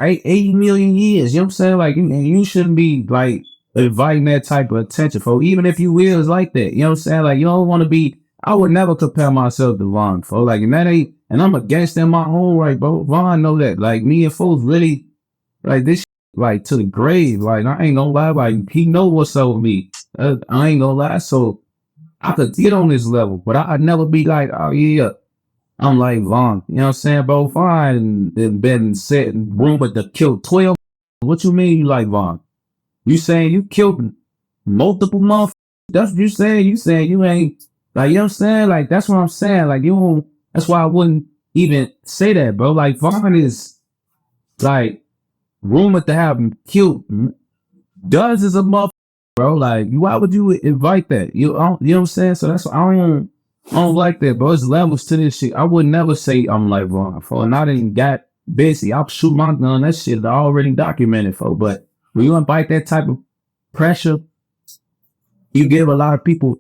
8 million years. You know what I'm saying? Like, you shouldn't be like inviting that type of attention, for even if you is like that. You know what I'm saying? Like, you don't want to be. I would never compare myself to Vaughn, for like, and that ain't. And I'm a gangster in my own right, bro. Vaughn know that. Like, me and folks really like this, like to the grave. Like, I ain't gonna lie. Like, he know what's up with me. I ain't gonna lie. So I could get on this level, but I'd never be like, oh yeah. I'm like Vaughn, you know what I'm saying, bro? Vaughn and been sitting rumored to kill 12. What you mean you like Vaughn? You saying you killed multiple motherfuckers? That's what you saying. You saying you ain't, like, you know what I'm saying? Like, that's what I'm saying. Like, you don't, that's why I wouldn't even say that, bro. Like, Vaughn is like rumored to have killed dozens of motherfuckers, bro. Like, why would you invite that? You know what I'm saying? So that's why I don't like that, bro. It's levels to this shit. I would never say I'm like Vaughn, for, and I didn't got busy. I'll shoot my gun. That shit already documented, for. But when you invite that type of pressure, you give a lot of people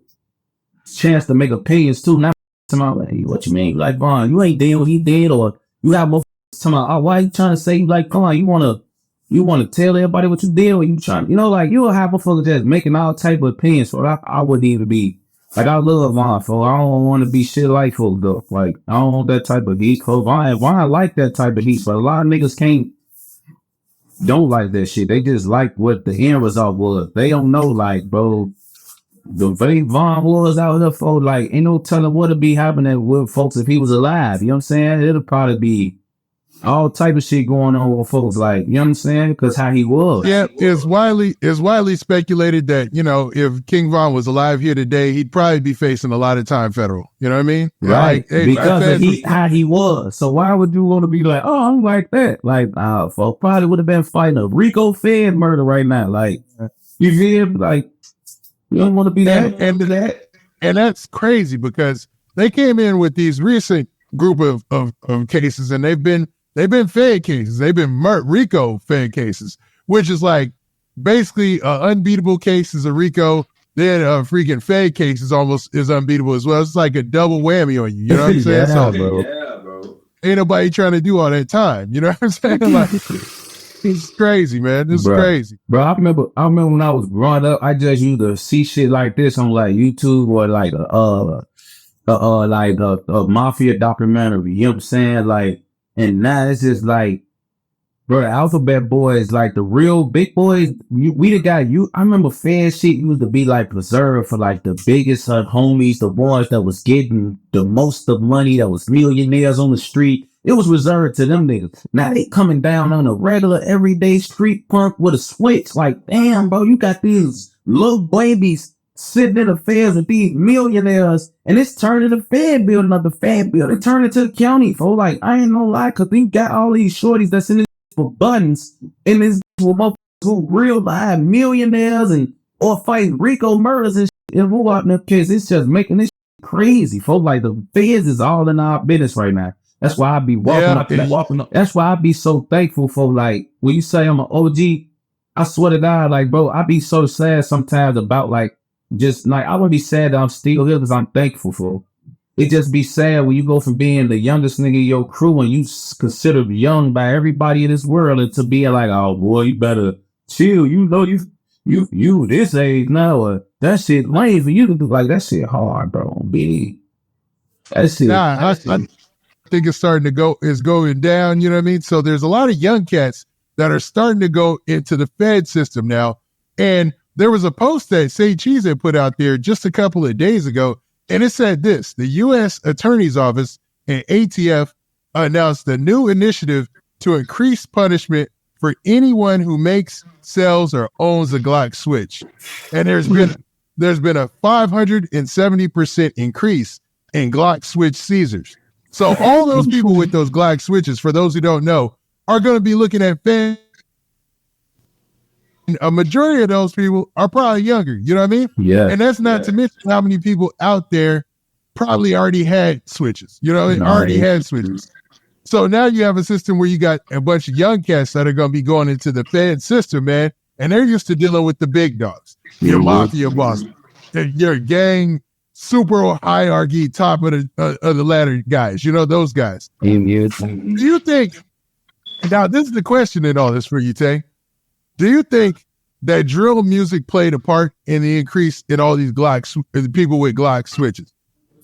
chance to make opinions too. Not talking about, hey, what you mean, like Vaughn? You ain't dead what he did, or you have more talking about, oh, why you trying to say you like Vaughn? You wanna tell everybody what you did, or you trying, like, you'll have a fucker just making all type of opinions. So I wouldn't even be like, I love Vaughn, for I don't want to be shit like folk though. Like, I don't want that type of heat, for Vaughn like that type of heat, but a lot of niggas don't like that shit. They just like what the end result was. They don't know, like, bro, the way Vaughn was out there, for, like, ain't no telling what'd be happening with folks if he was alive. You know what I'm saying? It'll probably be all type of shit going on with folks, like, you know what I'm saying? Because how he was. Yeah, it's widely speculated that, if King Von was alive here today, he'd probably be facing a lot of time federal. You know what I mean? Right. Like, because of how he was. So why would you want to be like, oh, I'm like that? Like, folks probably would have been fighting a Rico Fed murder right now. Like, you feel? Like, you don't want to be that. And that's crazy, because they came in with these recent group of cases, and they've been Fed cases. They've been RICO Fed cases, which is like basically unbeatable cases of RICO. Then freaking Fed cases almost is unbeatable as well. It's like a double whammy on you. You know what I'm saying? Bro. Ain't nobody trying to do all that time. You know what I'm saying? Like, it's crazy, man. This is crazy. Bro, I remember when I was growing up, I just used to see shit like this on like YouTube, or like a mafia documentary. You know what I'm saying? Like, and now it's just like, bro, the Alphabet Boys, like the real big boys. We the guy. I remember fan shit used to be like preserved for like the biggest homies, the boys that was getting the most of money, that was millionaires on the street. It was reserved to them niggas. Now they coming down on a regular everyday street punk with a switch. Like, damn, bro, you got these little babies sitting in affairs with these millionaires, and it's turning the Fed bill, another Fed bill. It turned into the county, for, like, I ain't gonna lie, because we got all these shorties that's in this for buttons, and this with motherfuckers who real live millionaires and or fighting Rico murders and shit. And who out in the case, it's just making this shit crazy, folks. Like, the Feds is all in our business right now. That's why I be walking up. That's why I be so thankful for, like, when you say I'm an OG, I swear to God, like, bro, I be so sad sometimes about, like, just like, I would be sad that I'm still here because I'm thankful for. It just be sad when you go from being the youngest nigga in your crew and you considered young by everybody in this world, and to be like, oh boy, you better chill. You know, you this age now, or that shit lame for you to do. Like, that shit hard, bro. Big. That shit. I think it's starting to going down. You know what I mean? So there's a lot of young cats that are starting to go into the Fed system now. And there was a post that Say Cheese had put out there just a couple of days ago, and it said this: the U.S. Attorney's Office and ATF announced a new initiative to increase punishment for anyone who makes, sells, or owns a Glock switch. And there's been a 570% increase in Glock switch seizures. So all those people with those Glock switches, for those who don't know, are going to be looking at Fed. A majority of those people are probably younger, you know what I mean? Yeah. And that's not to mention how many people out there probably already had switches, already had switches. So now you have a system where you got a bunch of young cats that are going to be going into the Fed system, man, and they're used to dealing with the big dogs, your mafia boss, your gang, super hierarchy, top of the ladder guys, those guys. Do you think Now, this is the question in all this for you, Tay. Do you think that drill music played a part in the increase in all these people with Glock switches?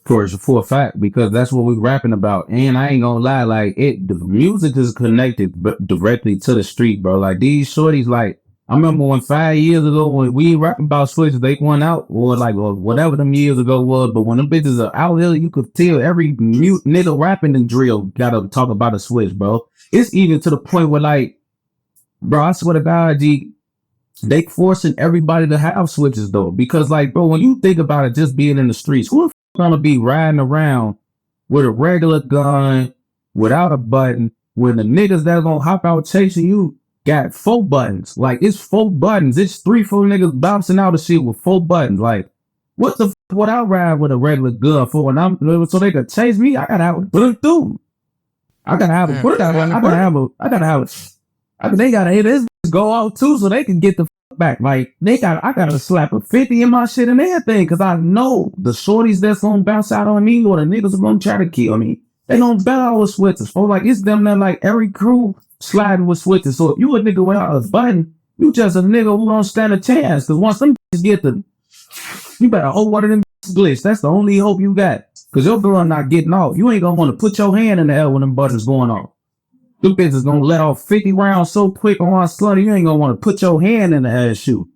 For a fact, because that's what we're rapping about. And I ain't gonna lie, like the music is connected directly to the street, bro. Like these shorties, like I remember when 5 years ago when we rapping about switches, they went out or whatever them years ago was. But when them bitches are out here, you could tell every mute nigga rapping and drill gotta talk about a switch, bro. It's even to the point where like, bro, I swear to God, G, they forcing everybody to have switches though, because like, bro, when you think about it, just being in the streets, who the gonna be riding around with a regular gun without a button when the niggas that gonna hop out chasing you got 4 buttons? Like it's 4 buttons. It's 3-4 niggas bouncing out of shit with 4 buttons. Like what the would I ride with a regular gun for? And I'm so they could chase me. I gotta have a bullet through. I gotta have a bullet. I gotta have a. They gotta hit this go out too, so they can get the back. Like I gotta slap a 50 in my shit and everything, cause I know the shorties that's gonna bounce out on me or the niggas are gonna try to kill me. They gonna bet all the switches. So like it's them that like every crew sliding with switches. So if you a nigga without a button, you just a nigga who don't stand a chance. Cause once them get you better hope one of them glitch. That's the only hope you got. Cause your girl not getting off. You ain't gonna want to put your hand in the air when them buttons going off. Them bitches gonna let off 50 rounds so quick on one slutty, you ain't gonna want to put your hand in the air shoot.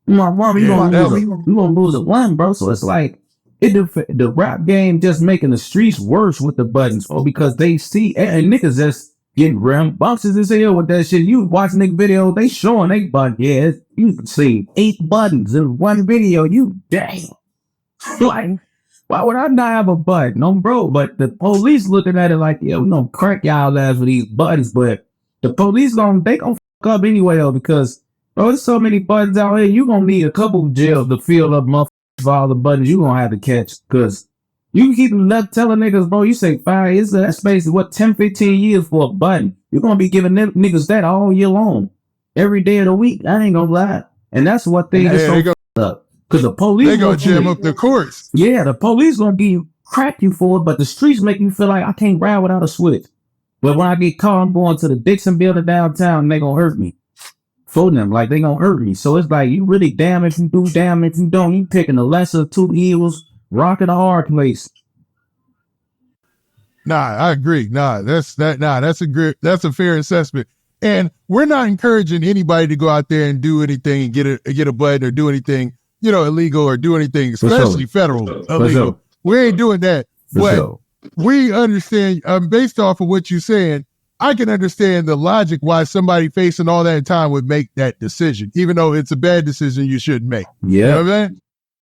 You gonna lose a one, bro. So it's like the rap game just making the streets worse with the buttons, or because they see and niggas just getting rambunctious as hell with that shit. You watch nigga video, they showing they button. Yeah, you can see 8 buttons in one video. You damn. Like, why would I not have a button? No, bro. But the police looking at it like, yeah, we gonna crack y'all ass with these buttons. But the police they gonna fuck up anyway, though, because bro, there's so many buttons out here. You gonna need a couple of jails to fill up motherfuckers for all the buttons you gonna have to catch. Cause you keep telling niggas, bro, you say 5 years, that's basically what 10, 15 years for a button. You're gonna be giving niggas that all year long, every day of the week. I ain't gonna lie, and that's what they so up. Cause the police they gonna jam up the courts. Yeah, the police gonna crack you for it, but the streets make you feel like I can't ride without a switch. But when I get caught, I'm going to the Dixon building downtown, and they gonna hurt me. For them, like they gonna hurt me. So it's like you really damn if you do, damn if you don't. You picking the lesser of 2 evils, rocking a hard place. Nah, I agree. That's a fair assessment. And we're not encouraging anybody to go out there and do anything and get a button or do anything, illegal or do anything, especially federal illegal. Sure. We ain't doing that. But we understand, based off of what you're saying, I can understand the logic why somebody facing all that time would make that decision, even though it's a bad decision you shouldn't make. Yeah. You know what I mean?